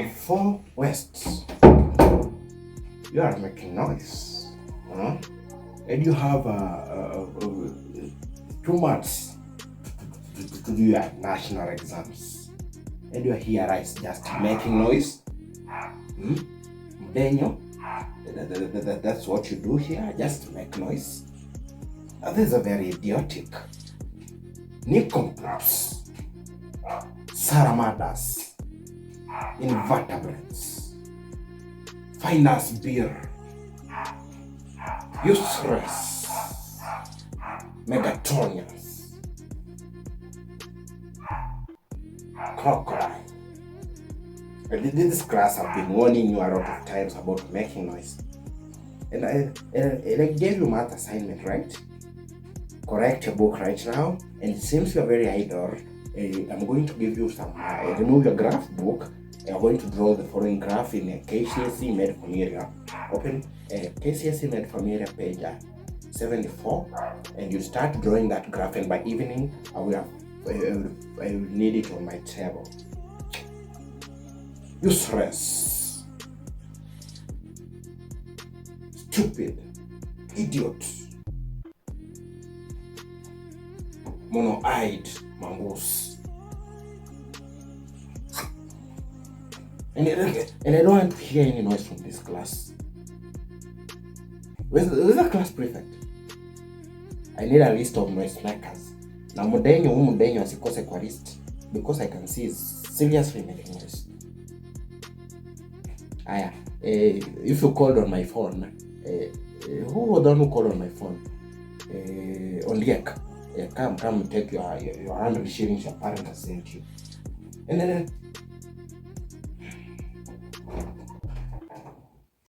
from 4 West. You are making noise. Huh? And you have 2 months to do your national exams. And you are here, right, just making noise. Daniel, that's what you do here, just make noise. This is a very idiotic. Nincompoops, salamanders, invertebrates, finance beer, useless, megatonians, crocodile. In this class, I've been warning you a lot of times about making noise. And I gave you math assignment, right? Correct your book right now. And it seems you're very idle. I'm going to give you some, remove your graph book. I'm going to draw the following graph in a KCSE Med Familiar. Open KCSE Med Familiar page 74. And you start drawing that graph. And by evening, I will need it on my table. Useless, stupid, idiot, mono-eyed mongoose. And I don't want to hear any noise from this class. Where's the class prefect? I need a list of noise makers. Na mudenyo asikose kwa list, because I can see it's seriously making noise. If you called on my phone, who was the one who called on my phone? Ondiek. Come take your 100 shillings your parent has sent you. And then